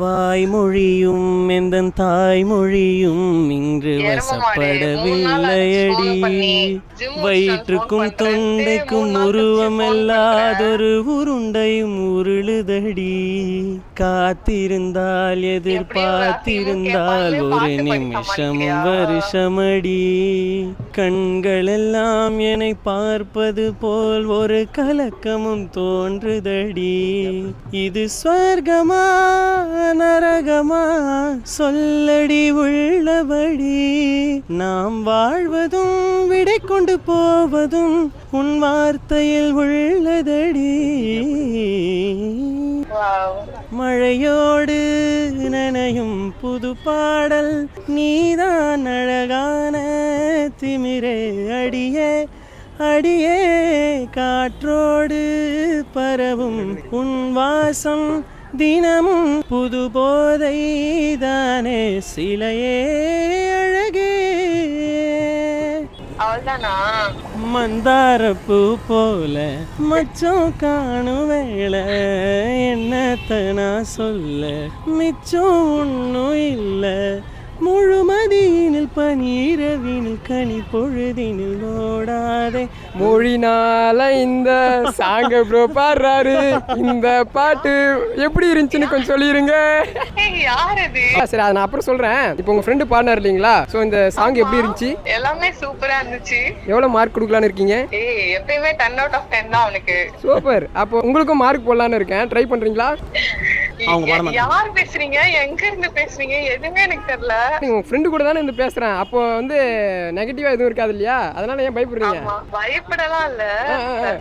வாய்மொழியும் எந்தன் தாய்மொழியும் இன்று வசப்படவில்லையடி. வயிற்றுக்கும் தொண்டைக்கும் உருவமில்லாதொரு உருண்டையும் உருளுதடி. காத்திருந்தால் எதிர்பார்த்திருந்தால் ஒரு நிமிஷமும் வருஷமடி. கண்களெல்லாம் என்னை பார்ப்பது போல் ஒரு கலக்கமும் தோன்றுதடி. இது ஸ்வர்கமா நரகமா சொல்லடி உள்ளபடி. நாம் வாழ்வதும் விடை கொண்டு போவதும் உன் வார்த்தையில் உள்ளதடி. மழையோடு நனையும் புது பாடல் நீதான் அழகான திமிரே அடியே அடியே. காற்றோடு பரவும் உன் வாசம் தினமும் புது போதை தானே சிலையே அழகே. மந்தாரப்பூ போல மச்சம் காணும் வேளை என்னத்த நான் சொல்ல மிச்சம் ஒன்றும் இல்லை. முழுமதியினில் பனீரவினில் கனி பொழுதினில் ஓடாதே. மொழினால இந்த சாங்க ப்ரோ பாடுறாரு. இந்த பாட்டு எப்படி இருந்துச்சுன்னு கொஞ்சம் சொல்லிருங்க. சரி அதை நான் அப்புறம் சொல்றேன். இப்போ உங்க ஃப்ரெண்டு பாடினார் இல்லீங்களா, சோ இந்த சாங் எப்படி இருந்துச்சு? எல்லாமே சூப்பரா இருந்துச்சு. எவ்வளவு மார்க் கொடுக்கலான்னு இருக்கீங்க? எப்பயுமே 10 out of 10 தான் அவனுக்கு. சூப்பர். அப்போ உங்களுக்கும் மார்க் போடலான்னு இருக்கேன். ட்ரை பண்றீங்களா? யார் பேசுறீங்க, எங்க இருந்து பேசுறீங்க, எதுவுமே எனக்கு தெரியல. உங்க ஃப்ரெண்டு கூட தானே இருந்து பேசுறேன். அப்போ வந்து நெகட்டிவா எதுவும் இருக்காது இல்லையா? அதனால ஏன் பயப்படுறீங்க? பயப்படலாம் இல்ல,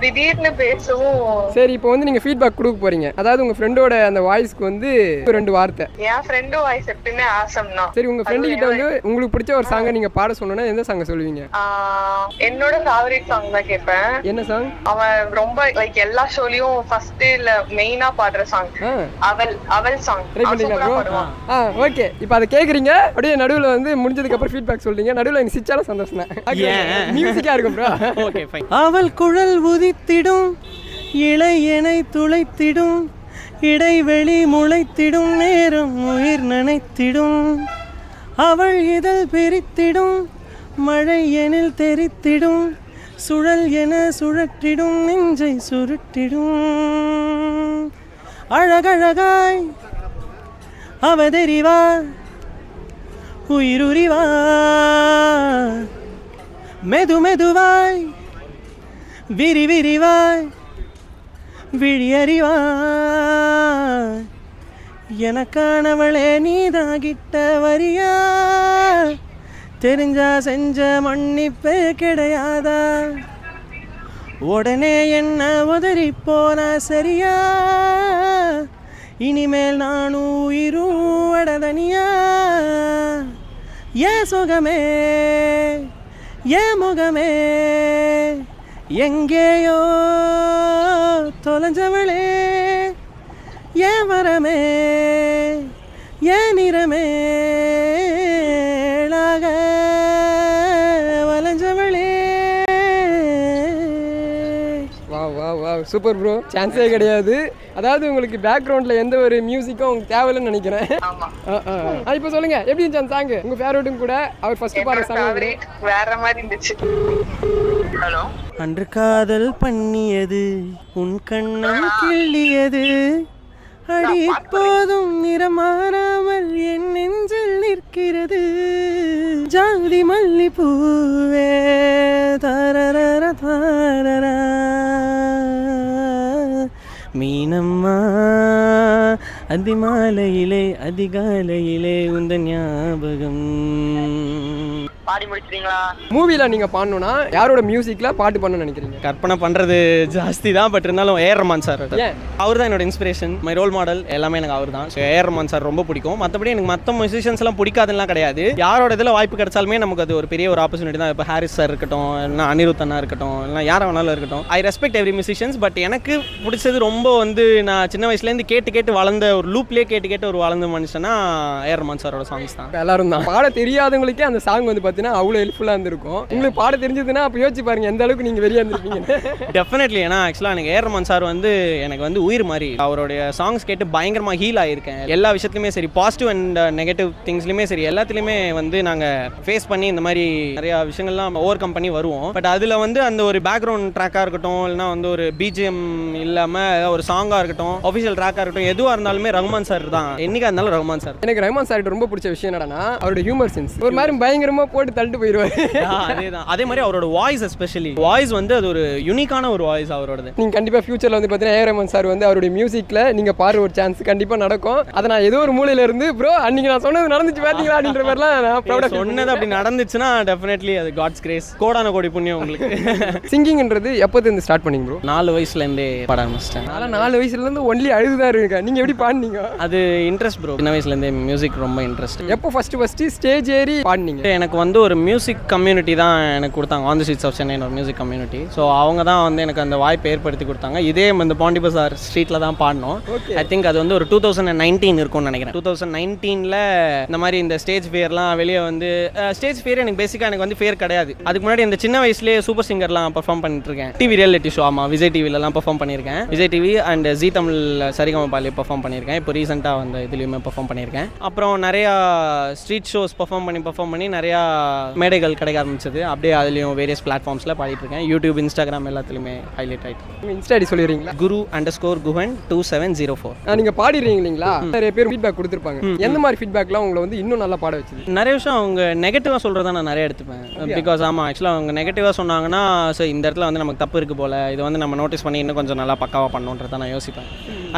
திடீர்னு பேசவும். சரி, இப்போ வந்து நீங்க ஃபீட்பேக் கொடுக்க போறீங்க. அதாவது உங்க ஃப்ரெண்டோட அந்த வாய்ஸ்க்கு வந்து 2 வார்த்தை. என் ஃப்ரெண்டு வாய்ஸ் எப்பவுமே ஆசம் தான். சரி, உங்க ஃப்ரெண்டு கிட்ட வந்து உங்களுக்கு பிடிச்ச ஒரு சாங்கை நீங்க பாட சொன்னா எந்த சாங் சொல்லுவீங்க? என்னோட ஃபேவரட் சாங் தான் கேட்பேன். என்ன சாங்? அவன் ரொம்ப லைக் எல்லா ஷோலயும் ஃபர்ஸ்ட் இல்ல மெயினா பாடுற சாங் அவள் சாங். ட்ரை பண்ணீங்களா ப்ரோ? ஓகே. இப்போ அதை கேக்குறீங்க, அப்படியே நடுவுல வந்து முடிஞ்சதுக்கு அப்புறம் ஃபீட்பேக் சொல்றீங்க. நடுவுல எனக்கு சிச்சால சந்தோஷம் தான். மியூசிக்கா இருக்கும் ப்ரோ. Okay fine. அவள் குழல் உதித்திடும், இளையனை துளைத்திடும், இடைவெளி முளைத்திடும், நேரம் உயிர் நனைத்திடும். அவள் இதழ் பிரித்திடும், மழை எனில் தெரித்திடும், சுழல் என சுழற்றிடும், நெஞ்சை சுருட்டிடும். அழகழகாய் அவதறிவா உயிருரிவா, மெது மெதுவாய் விரி விரிவாய் விழியறிவாய். எனக்கானவளே நீதாகிட்ட வரியா, தெரிஞ்சா செஞ்ச மன்னிப்பே கிடையாதா, உடனே என்ன உதறி போனா சரியா, இனிமேல் நானும் உயிரும் அடதனியா. ஏன் சுகமே ஏன் முகமே எங்கேயோ தொலைஞ்சவளே, ஏன் வரமே ஏன் நிறமே வளைஞ்சவளே. சூப்பர் ப்ரோ, சான்ஸே கிடையாது. அதாவது உங்களுக்கு பேக்ரவுண்ட்ல எந்த ஒரு மியூசிக்கும் உங்களுக்கு தேவையில்லைன்னு நினைக்கிறேன். இப்போ சொல்லுங்க, எப்படி இருந்துச்சு அந்த சாங்? உங்க ஃபேவரட்டும் கூட அவர் ஃபர்ஸ்ட் பாடுற சாங் வேற மாதிரி இருந்துச்சு. ஹலோ. அன்று காதல் பண்ணியது உன் கண்ணம் கிள்ளியது, அடி இப்போதும் நிறமாறாமல் என் நெஞ்சில் நிற்கிறது. ஜாதி மல்லி பூவே தரரர தாரரா, மீனம்மா அதிமாலையிலே அதிகாலையிலே உந்தன் ஞாபகம். பாடி முடிச்சிட்டீங்களா? மூவில நீங்க பாடணும்னா யாரோட மியூசிக்ல பாட்டு பண்ணணும்னு நினைக்கிறீங்க? கற்பனை பண்றது ஜாஸ்தி தான், பட் இருந்தாலும் ஏஆர் ரஹ்மான் சார். அவர் தான் என்னோட இன்ஸ்பிரேஷன், மை ரோல் மாடல் எல்லாமே எனக்கு அவர் தான். ஏஆர் ரஹ்மான் சார் ரொம்ப பிடிக்கும். மற்றபடி எனக்கு மற்ற மியூசிஷியன்ஸ் எல்லாம் பிடிக்காதுலாம் கிடையாது. யாரோட இதில் வாய்ப்பு கிடைச்சாலுமே நமக்கு அது ஒரு பெரிய ஒரு ஆப்பர்ச்சுனிட்டி தான். இப்போ ஹாரிஸ் சார் இருக்கட்டும், இல்லைனா அனிருத் அண்ணா இருக்கட்டும், இல்லைனா யாரை வேணாலும் இருக்கட்டும், I respect every musicians. But எனக்கு பிடிச்சது ரொம்ப வந்து நான் சின்ன வயசுலேருந்து கேட்டு வளர்ந்த ஒரு லூப்லேயே கேட்டு ஒரு வளர்ந்த மனுஷனா ஏஆர் ரஹ்மான் சாரோட சாங்ஸ் தான். எல்லாரும் தான் பாட தெரியாதவங்களுக்கே அந்த சாங் வந்து பார்த்தீங்கன்னா அவ்வளோ ஹெல்ப்ஃபுல்லாக இருந்திருக்கும். உங்களுக்கு பாட தெரிஞ்சதுன்னா அப்போ யோசிச்சு பாருங்க எந்த அளவுக்கு நீங்கள் வெளியே இருந்திருப்பீங்க. டெஃபினெட்லி. ஏன்னா ஆக்சுவலாக எனக்கு ஏஆர் ரஹ்மான் சார் வந்து எனக்கு வந்து உயிர் மாதிரி. அவருடைய சாங்ஸ் கேட்டு பயங்கரமாக ஹீல் ஆகியிருக்கேன். எல்லா விஷயத்துலையுமே சரி, பாசிட்டிவ் அண்ட் நெகட்டிவ் திங்ஸ்லையுமே சரி, எல்லாத்துலேயுமே வந்து நாங்கள் ஃபேஸ் பண்ணி இந்த மாதிரி நிறையா விஷயங்கள்லாம் ஓவர் கம் பண்ணி வருவோம். பட் அதில் வந்து அந்த ஒரு பேக்ரவுண்ட் ட்ராக்காக இருக்கட்டும், இல்லைனா வந்து ஒரு பிஜிஎம் இல்லாமல் ஒரு சாங்காக இருக்கட்டும், ஆஃபிஷியல் ட்ராக்காக இருக்கட்டும், எதுவாக இருந்தாலுமே ரஹ்மான் சார் தான். என்னைக்கா இருந்தாலும் ரஹ்மான் சார். எனக்கு ரஹ்மான் சார் ரொம்ப பிடிச்ச விஷயம் என்னன்னா அவரோட ஹியூமர் சென்ஸ். ஒரு மாதிரி பயங்கரமாக போட்டு தள்ளிட்டு போயிடுவார். அதேதான். அதே மாதிரி அவரோட வாய்ஸ், எஸ்பெஷலி வாய்ஸ் வந்து அது ஒரு யூனிக்கான ஒரு வாய்ஸ் அவரோடது. நீங்கள் கண்டிப்பாக ஃபியூச்சரில் வந்து பார்த்தீங்கன்னா ஏஆர் ரஹ்மான் சார் வந்து அவருடைய மியூசிக்கில் நீங்கள் பாடுற ஒரு சான்ஸ் கண்டிப்பாக நடக்கும். அதை நான் ஏதோ ஒரு மூலையில இருந்து ப்ரோ அன்னைக்கு நான் சொன்னது நடந்துச்சு பார்த்தீங்களா அப்படின்ற மாதிரிலாம் நான் ப்ரௌடாக சொன்னது அப்படி நடந்துச்சுன்னா டெஃபினெட்லி அது காட்ஸ் கிரேஸ். கோடான கோடி புண்ணியம் உங்களுக்கு. சிங்கிங்ன்றது எப்போது ஸ்டார்ட் பண்ணீங்க ப்ரோ? 4 வயசுலேருந்தே பாட ஆரம்பிச்சிட்டேன். அதனால் 4 வயசுலேருந்து ஒன்லி அழுதுதான் இருக்கா. நீங்கள் எப்படி பாடினீங்க? அது இன்ட்ரெஸ்ட் ப்ரோ. சின்ன வயசுலேருந்தே மியூசிக் ரொம்ப இன்ட்ரெஸ்ட். எப்போ ஃபஸ்ட்டு ஸ்டேஜ் ஏறி பாடினீங்க? எனக்கு வந்து ஒரு மியூசிக் கம்யூனிட்டி தான் எனக்கு கொடுத்தாங்க. On the streets of Chennai ஒரு மியூசிக் கம்யூனிட்டி. ஸோ அவங்க தான் வந்து எனக்கு அந்த வாய்ப்பை ஏற்படுத்தி கொடுத்தாங்க. இதே இந்த பாண்டி பசார் ஸ்ட்ரீட்டில் தான் பாடினோம். ஐ திங்க் அது வந்து ஒரு 2019 இருக்கும்னு நினைக்கிறேன். 2019 இந்த மாதிரி இந்த ஸ்டேஜ் ஃபேர்லாம் வெளியே வந்து ஸ்டேஜ் ஃபேர் எனக்கு பேசிக்காக எனக்கு வந்து ஃபேர் கிடையாது. அதுக்கு முன்னாடி இந்த சின்ன வயசுலேயே சூப்பர் சிங்கர்லாம் பர்ஃபார்ம் பண்ணிட்டு இருக்கேன். TV reality show. ஆமாம், விஜய் டிவிலலாம் பர்ஃபார்ம் பண்ணியிருக்கேன். Vijay TV and Zee Tamil சரிகமபாலே பர்ஃபார்ம் பண்ணியிருக்கேன். இப்போ ரீசெண்டாக வந்து இதுலேயுமே பர்ஃபார்ம் பண்ணியிருக்கேன். அப்புறம் நிறையா ஸ்ட்ரீட் ஷோஸ் பர்ஃபார்ம் பண்ணி நிறையா மேடைகள் கிடைக்க ஆரம்பிச்சது. அப்படியே அதுலேயும் வேரியஸ் பிளாட்ஃபார்ம்ஸில் பாடிட்டு இருக்கேன். யூடியூப், இன்ஸ்டாகிராம் எல்லாத்துலேயுமே ஹைலைட் ஆகிட்டு. இன்ஸ்டா ஐடி சொல்லிடுறீங்களா? guru_guhan2704. நீங்கள் பாடிடுறீங்க இல்லைங்களா? நிறைய பேர் ஃபீட்பேக் கொடுத்துருப்பாங்க. எந்த மாதிரி ஃபீட்பேக்லாம் உங்களை வந்து இன்னும் நல்லா பாட வச்சுது? நிறைய விஷயம் அவங்க நெகட்டிவாக சொல்கிறத நான் நிறைய எடுத்துப்பேன். பிகாஸ் ஆமாம், ஆக்சுவலாக அவங்க நெகட்டிவாக சொன்னாங்கன்னா ஸோ இந்த இடத்துல வந்து நமக்கு தப்பு இருக்குது போல், இது வந்து நம்ம நோட்டீஸ் பண்ணி இன்னும் கொஞ்சம் நல்லா பக்காவாக பண்ணணுன்றதை நான் யோசிப்பேன்.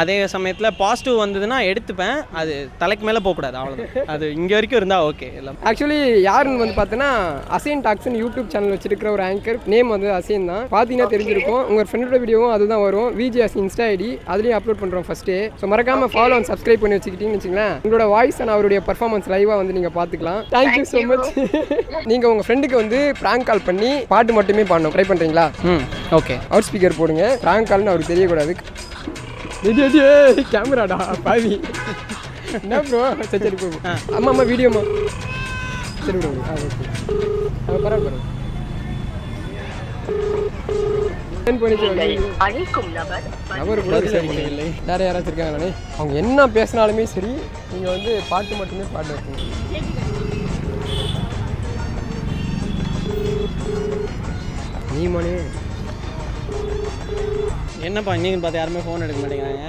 அதே சமயத்தில் பாசிட்டிவ் வந்ததுன்னா எடுத்துப்பேன். அது தலைக்கு மேலே போகக்கூடாது, அவ்வளோதான். அது இங்கே வரைக்கும் இருந்தால் ஓகே. எல்லாம் ஆக்சுவலி யாருன்னு வந்து பார்த்தீங்கன்னா அசைன் டாக்ஸ்னு யூடியூப் சேனல் வச்சிருக்கிற ஒரு ஆங்கர். நேம் வந்து அசைன் தான். பார்த்தீங்கன்னா தெரிஞ்சிருக்கும். உங்கள் ஃப்ரெண்டோட வீடியோவும் அதுதான் வரும். விஜிஎஸ் இன்ஸ்டா ஐடி அதுலேயும் அப்லோட் பண்ணுறோம் ஃபஸ்ட்டு. ஸோ மறக்காமல் ஃபாலோ அண்ட் சப்ஸ்கிரைப் பண்ணி வச்சுக்கிட்டீங்கன்னு வச்சுங்களேன். உங்களோட வாய்ஸ் அண்ட் அவருடைய பர்ஃபார்மன்ஸ் லைவாக வந்து நீங்கள் பார்த்துக்கலாம். Thank you so much. நீங்கள் உங்கள் ஃப்ரெண்டுக்கு வந்து ப்ராங்க் கால் பண்ணி பாட்டு மட்டுமே பாடணும். ட்ரை பண்ணுறீங்களா? ஓகே. அவுட் ஸ்பீக்கர் போடுங்க. ப்ராங்க் கால்னு அவருக்கு தெரியக்கூடாது. கேமராடா பாவி. என்ன ப்ரோ? சரி போகும். ஆமாம்மா வீடியோமா. சரி விடுங்க. ஓகே பரவாயில்ல. நபர் கூட சரியில்லை. வேற யாராச்சும் இருக்காங்களே? அவங்க என்ன பேசினாலுமே சரி, நீங்கள் வந்து பாட்டு மட்டுமே பாட்டு வைக்கணும். நீ மணி என்னப்பா இன்னைக்கு பார்த்து யாருமே ஃபோன் எடுக்க மாட்டேங்கிறாங்க.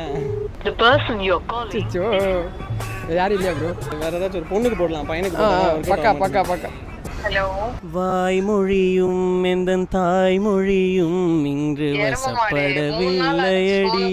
யாரும் இல்லையா ப்ரோ? வேற ஏதாச்சும் ஒரு பொண்ணுக்கு போடலாம், பையனுக்கு பக்கா பக்கா பக்கா. ஹலோ. வாய்மொழியும் எந்தன் தாய்மொழியும் இன்று வசப்படவில்லையடி.